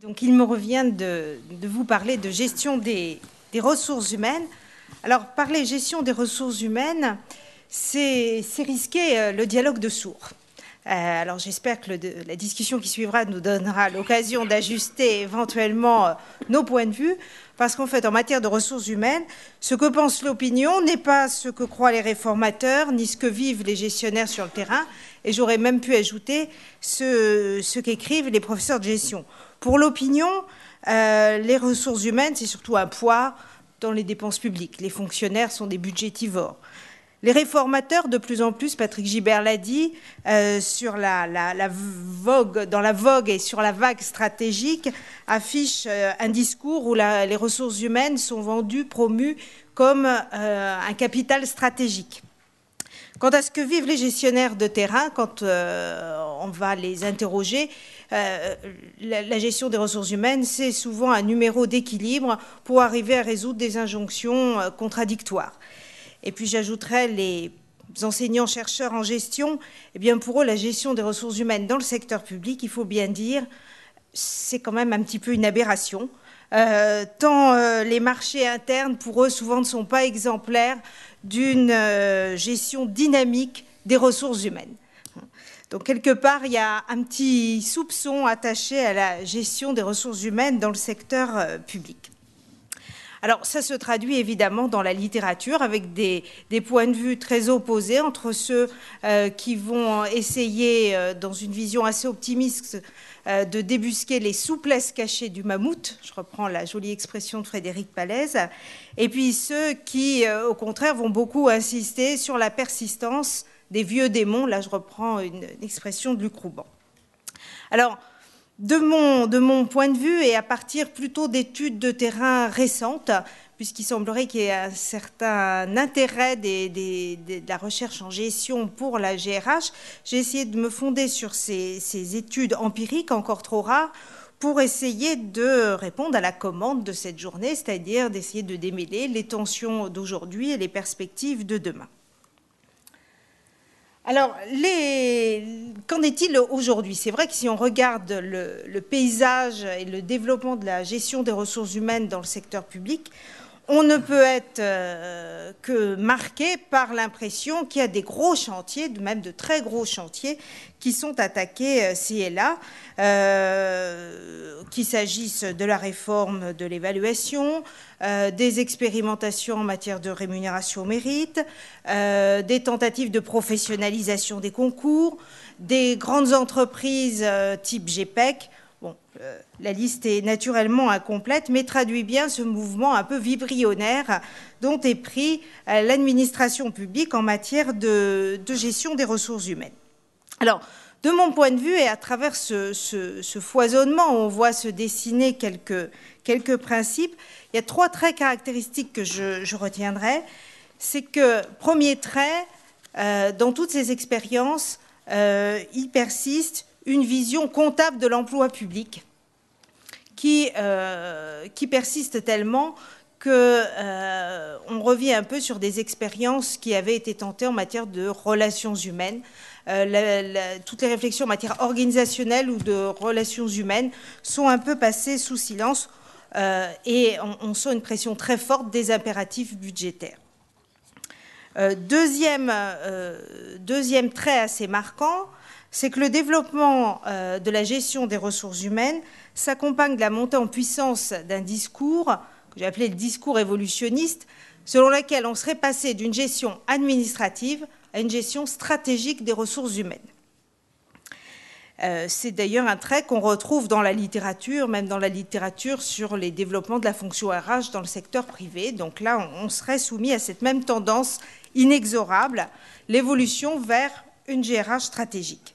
Donc il me revient de vous parler de gestion des ressources humaines. Alors parler gestion des ressources humaines, c'est risquer le dialogue de sourds. Alors j'espère que la discussion qui suivra nous donnera l'occasion d'ajuster éventuellement nos points de vue, parce qu'en fait en matière de ressources humaines, ce que pense l'opinion n'est pas ce que croient les réformateurs, ni ce que vivent les gestionnaires sur le terrain, et j'aurais même pu ajouter ce qu'écrivent les professeurs de gestion. Pour l'opinion, les ressources humaines, c'est surtout un poids dans les dépenses publiques. Les fonctionnaires sont des budgétivores. Les réformateurs, de plus en plus, Patrick Gibert l'a dit, sur la vogue, dans la vogue et sur la vague stratégique, affichent un discours où les ressources humaines sont vendues, promues comme un capital stratégique. Quant à ce que vivent les gestionnaires de terrain, quand on va les interroger, la gestion des ressources humaines, c'est souvent un numéro d'équilibre pour arriver à résoudre des injonctions contradictoires. Et puis j'ajouterais les enseignants-chercheurs en gestion, eh bien pour eux, la gestion des ressources humaines dans le secteur public, il faut bien dire, c'est quand même un petit peu une aberration. Tant les marchés internes, pour eux, souvent ne sont pas exemplaires d'une gestion dynamique des ressources humaines. Donc, quelque part, il y a un petit soupçon attaché à la gestion des ressources humaines dans le secteur public. Alors, ça se traduit évidemment dans la littérature avec des points de vue très opposés entre ceux qui vont essayer, dans une vision assez optimiste, de débusquer les souplesses cachées du mammouth, je reprends la jolie expression de Frédéric Pallès, et puis ceux qui, au contraire, vont beaucoup insister sur la persistance des vieux démons, là je reprends une expression de Luc Rouban. Alors, de mon point de vue, et à partir plutôt d'études de terrain récentes, puisqu'il semblerait qu'il y ait un certain intérêt de la recherche en gestion pour la GRH, j'ai essayé de me fonder sur ces études empiriques encore trop rares pour essayer de répondre à la commande de cette journée, c'est-à-dire d'essayer de démêler les tensions d'aujourd'hui et les perspectives de demain. Alors, qu'en est-il aujourd'hui? C'est vrai que si on regarde le paysage et le développement de la gestion des ressources humaines dans le secteur public, on ne peut être que marqué par l'impression qu'il y a des gros chantiers, même de très gros chantiers, qui sont attaqués ci et là, qu'il s'agisse de la réforme de l'évaluation, des expérimentations en matière de rémunération au mérite, des tentatives de professionnalisation des concours, des grandes entreprises type GPEC. Bon, la liste est naturellement incomplète, mais traduit bien ce mouvement un peu vibrionnaire dont est pris l'administration publique en matière de gestion des ressources humaines. Alors, de mon point de vue, et à travers ce foisonnement, on voit se dessiner quelques principes. Il y a trois traits caractéristiques que je retiendrai. C'est que, premier trait, dans toutes ces expériences, il persiste une vision comptable de l'emploi public qui persiste tellement qu'on revient un peu sur des expériences qui avaient été tentées en matière de relations humaines. Toutes les réflexions en matière organisationnelle ou de relations humaines sont un peu passées sous silence et on sent une pression très forte des impératifs budgétaires. Deuxième trait assez marquant, c'est que le développement de la gestion des ressources humaines s'accompagne de la montée en puissance d'un discours, que j'ai appelé le discours évolutionniste, selon lequel on serait passé d'une gestion administrative à une gestion stratégique des ressources humaines. C'est d'ailleurs un trait qu'on retrouve dans la littérature, même dans la littérature sur les développements de la fonction RH dans le secteur privé. Donc là, on serait soumis à cette même tendance inexorable, l'évolution vers une GRH stratégique.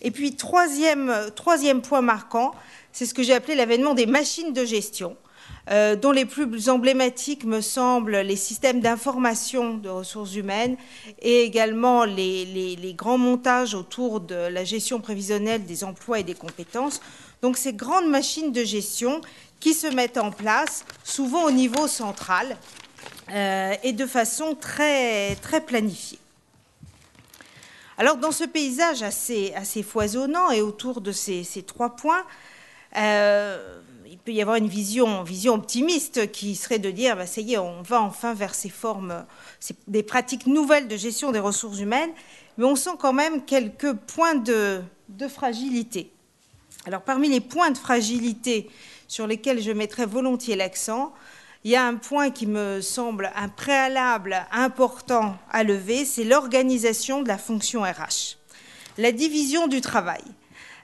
Et puis, troisième point marquant, c'est ce que j'ai appelé l'avènement des machines de gestion, dont les plus emblématiques me semblent les systèmes d'information de ressources humaines et également les grands montages autour de la gestion prévisionnelle des emplois et des compétences. Donc, ces grandes machines de gestion qui se mettent en place, souvent au niveau central et de façon très, très planifiée. Alors, dans ce paysage assez foisonnant et autour de ces trois points, Il peut y avoir une vision optimiste qui serait de dire, bah, ça y est, on va enfin vers ces formes, des pratiques nouvelles de gestion des ressources humaines, mais on sent quand même quelques points de fragilité. Alors, parmi les points de fragilité sur lesquels je mettrais volontiers l'accent, il y a un point qui me semble un préalable important à lever, c'est l'organisation de la fonction RH. La division du travail.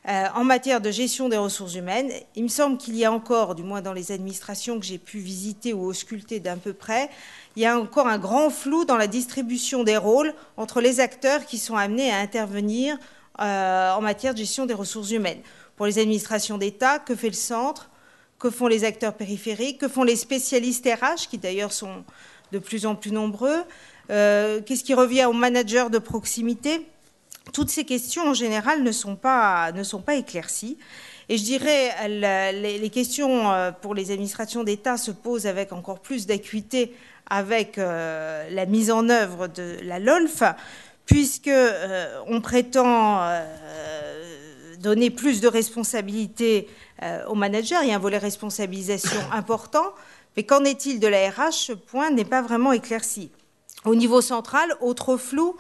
En matière de gestion des ressources humaines, il me semble qu'il y a encore, du moins dans les administrations que j'ai pu visiter ou ausculter d'un peu près, il y a encore un grand flou dans la distribution des rôles entre les acteurs qui sont amenés à intervenir en matière de gestion des ressources humaines. Pour les administrations d'État, que fait le centre? Que font les acteurs périphériques? Que font les spécialistes RH, qui d'ailleurs sont de plus en plus nombreux? Qu'est-ce qui revient aux managers de proximité? Toutes ces questions, en général, ne sont pas éclaircies. Et je dirais, les questions pour les administrations d'État se posent avec encore plus d'acuité avec la mise en œuvre de la LOLF, puisqu'on prétend donner plus de responsabilités aux managers. Il y a un volet responsabilisation important, mais qu'en est-il de la RH? Ce point n'est pas vraiment éclairci. Au niveau central, autre flou,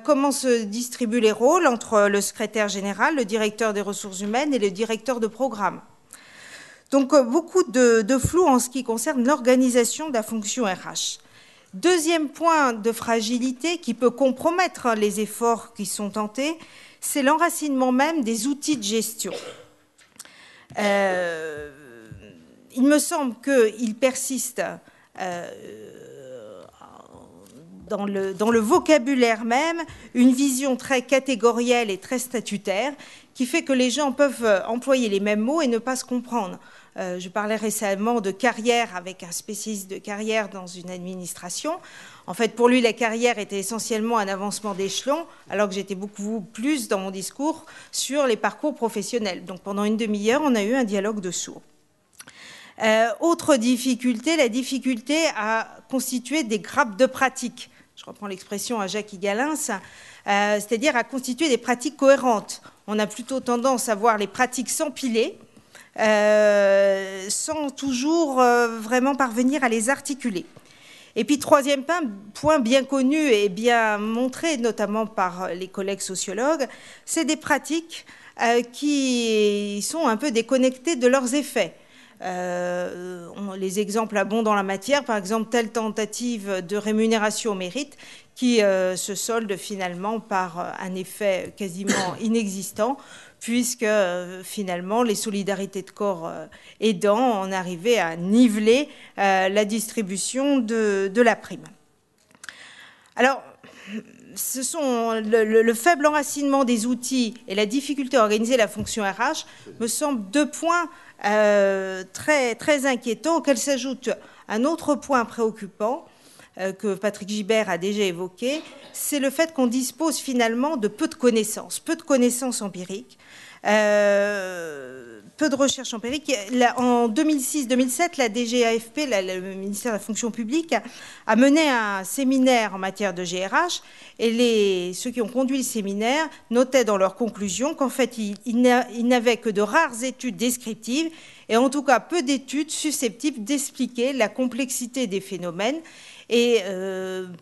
comment se distribuent les rôles entre le secrétaire général, le directeur des ressources humaines et le directeur de programme. Donc, beaucoup de flou en ce qui concerne l'organisation de la fonction RH. Deuxième point de fragilité qui peut compromettre les efforts qui sont tentés, c'est l'enracinement même des outils de gestion. Il me semble qu'il persiste dans le vocabulaire même une vision très catégorielle et très statutaire qui fait que les gens peuvent employer les mêmes mots et ne pas se comprendre. Je parlais récemment de carrière avec un spécialiste de carrière dans une administration. En fait, pour lui, la carrière était essentiellement un avancement d'échelon, alors que j'étais beaucoup plus dans mon discours sur les parcours professionnels. Donc pendant une demi-heure, on a eu un dialogue de sourds. Autre difficulté, la difficulté à constituer des grappes de pratiques. Je reprends l'expression à Jacques Higalins, c'est-à-dire à constituer des pratiques cohérentes. On a plutôt tendance à voir les pratiques s'empiler, sans toujours vraiment parvenir à les articuler. Et puis, troisième point bien connu et bien montré, notamment par les collègues sociologues, c'est des pratiques qui sont un peu déconnectées de leurs effets. Les exemples abondent dans la matière, par exemple, telle tentative de rémunération au mérite qui se solde finalement par un effet quasiment inexistant, puisque finalement les solidarités de corps aidant on arrivait à niveler la distribution de la prime. Alors, ce sont le faible enracinement des outils et la difficulté à organiser la fonction RH me semblent deux points très, très inquiétants auxquels s'ajoute un autre point préoccupant que Patrick Gibert a déjà évoqué, c'est le fait qu'on dispose finalement de peu de connaissances empiriques, peu de recherches empiriques. En 2006-2007, la DGAFP, le ministère de la fonction publique, a mené un séminaire en matière de GRH et ceux qui ont conduit le séminaire notaient dans leurs conclusions qu'en fait, il n'avait que de rares études descriptives et en tout cas peu d'études susceptibles d'expliquer la complexité des phénomènes. Et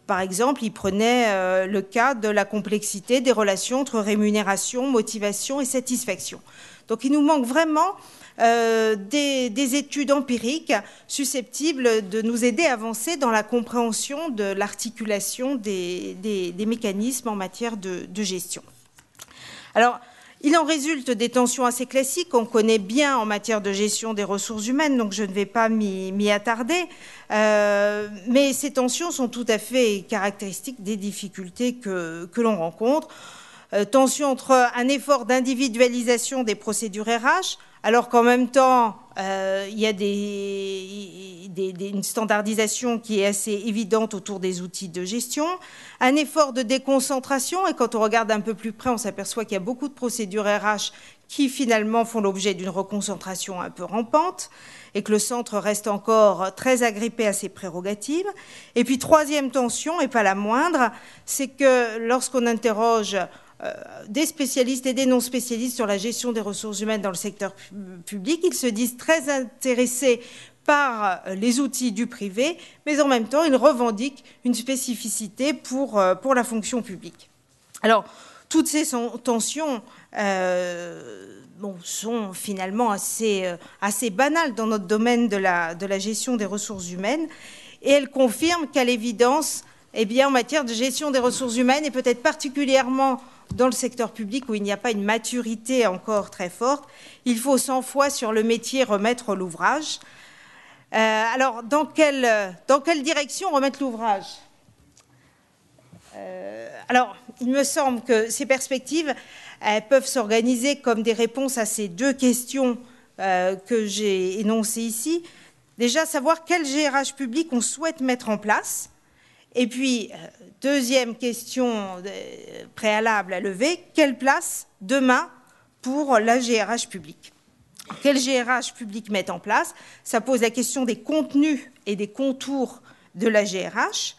par exemple, il prenait le cas de la complexité des relations entre rémunération, motivation et satisfaction. Donc il nous manque vraiment des études empiriques susceptibles de nous aider à avancer dans la compréhension de l'articulation des mécanismes en matière de gestion. Alors, il en résulte des tensions assez classiques qu'on connaît bien en matière de gestion des ressources humaines, donc je ne vais pas m'y attarder, mais ces tensions sont tout à fait caractéristiques des difficultés que l'on rencontre. Tension entre un effort d'individualisation des procédures RH, alors qu'en même temps, il y a une standardisation qui est assez évidente autour des outils de gestion, un effort de déconcentration, et quand on regarde un peu plus près, on s'aperçoit qu'il y a beaucoup de procédures RH qui finalement font l'objet d'une reconcentration un peu rampante, et que le centre reste encore très agrippé à ses prérogatives. Et puis, troisième tension, et pas la moindre, c'est que lorsqu'on interroge des spécialistes et des non-spécialistes sur la gestion des ressources humaines dans le secteur public. Ils se disent très intéressés par les outils du privé, mais en même temps, ils revendiquent une spécificité pour la fonction publique. Alors, toutes ces tensions sont finalement assez banales dans notre domaine de la gestion des ressources humaines, et elles confirment qu'à l'évidence, eh bien, en matière de gestion des ressources humaines, et peut-être particulièrement dans le secteur public où il n'y a pas une maturité encore très forte, il faut 100 fois sur le métier remettre l'ouvrage. Alors, dans quelle direction remettre l'ouvrage ? Alors, il me semble que ces perspectives peuvent s'organiser comme des réponses à ces deux questions que j'ai énoncées ici. Déjà, savoir quel GRH public on souhaite mettre en place. Et puis, deuxième question préalable à lever, quelle place demain pour la GRH publique ? Quel GRH public mettre en place ? Ça pose la question des contenus et des contours de la GRH.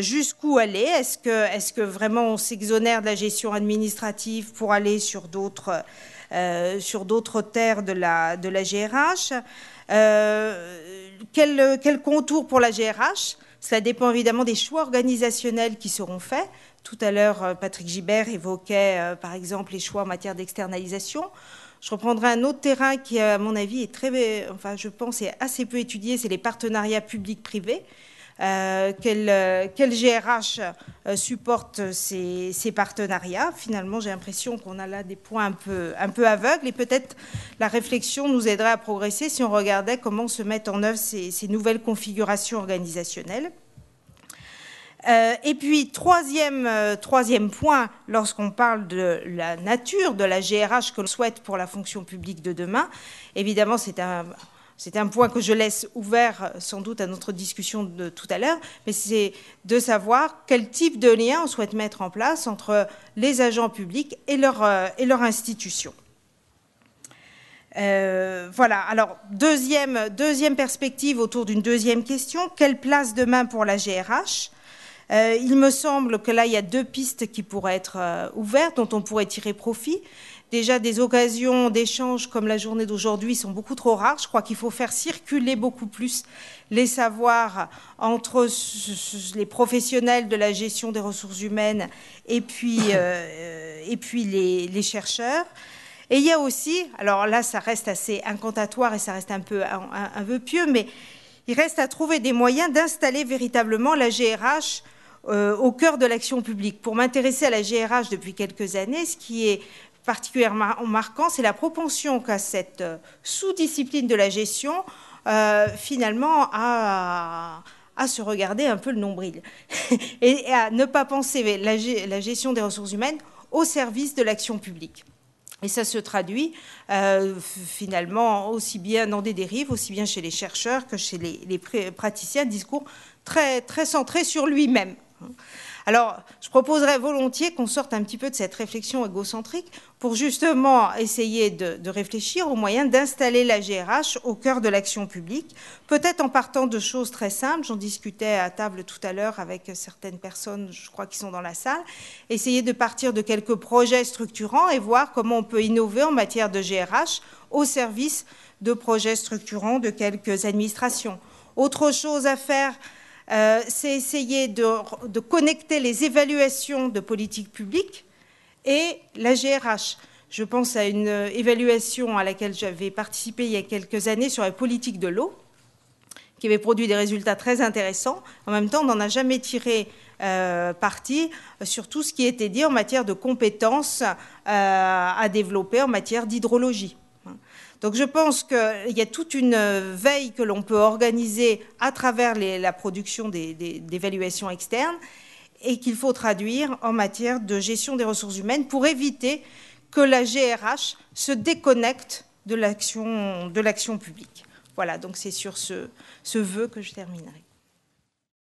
Jusqu'où aller ? Est-ce que vraiment on s'exonère de la gestion administrative pour aller sur d'autres terres de la GRH ? Quel contour pour la GRH ? Cela dépend évidemment des choix organisationnels qui seront faits. Tout à l'heure, Patrick Gibert évoquait, par exemple, les choix en matière d'externalisation. Je reprendrai un autre terrain qui, à mon avis, est je pense, est assez peu étudié, c'est les partenariats publics-privés. Quel GRH supporte ces partenariats ? Finalement, j'ai l'impression qu'on a là des points un peu aveugles, et peut-être la réflexion nous aiderait à progresser si on regardait comment se mettent en œuvre ces nouvelles configurations organisationnelles. Et puis, troisième point, lorsqu'on parle de la nature de la GRH que l'on souhaite pour la fonction publique de demain, évidemment, c'est un point que je laisse ouvert sans doute à notre discussion de tout à l'heure, mais c'est de savoir quel type de lien on souhaite mettre en place entre les agents publics et leur institution. Voilà, alors deuxième perspective autour d'une deuxième question, quelle place demain pour la GRH ? Il me semble que là, il y a deux pistes qui pourraient être ouvertes, dont on pourrait tirer profit. Déjà, des occasions d'échange comme la journée d'aujourd'hui sont beaucoup trop rares. Je crois qu'il faut faire circuler beaucoup plus les savoirs entre les professionnels de la gestion des ressources humaines et puis les chercheurs. Et il y a aussi, alors là, ça reste assez incantatoire et ça reste un peu pieux, mais il reste à trouver des moyens d'installer véritablement la GRH au cœur de l'action publique. Pour m'intéresser à la GRH depuis quelques années, ce qui est particulièrement marquant, c'est la propension qu'a cette sous-discipline de la gestion, finalement, à se regarder un peu le nombril et à ne pas penser la gestion des ressources humaines au service de l'action publique. Et ça se traduit finalement aussi bien dans des dérives, aussi bien chez les chercheurs que chez les praticiens, discours très, très centrés sur lui-même. Alors, je proposerais volontiers qu'on sorte un petit peu de cette réflexion égocentrique pour justement essayer de réfléchir aux moyens d'installer la GRH au cœur de l'action publique, peut-être en partant de choses très simples. J'en discutais à table tout à l'heure avec certaines personnes, je crois, qui sont dans la salle. Essayer de partir de quelques projets structurants et voir comment on peut innover en matière de GRH au service de projets structurants de quelques administrations. Autre chose à faire, c'est essayer de connecter les évaluations de politique publique et la GRH. Je pense à une évaluation à laquelle j'avais participé il y a quelques années sur la politique de l'eau, qui avait produit des résultats très intéressants. En même temps, on n'en a jamais tiré parti sur tout ce qui était dit en matière de compétences à développer en matière d'hydrologie. Donc je pense qu'il y a toute une veille que l'on peut organiser à travers la production d'évaluations externes et qu'il faut traduire en matière de gestion des ressources humaines pour éviter que la GRH se déconnecte de l'action publique. Voilà, donc c'est sur ce vœu que je terminerai.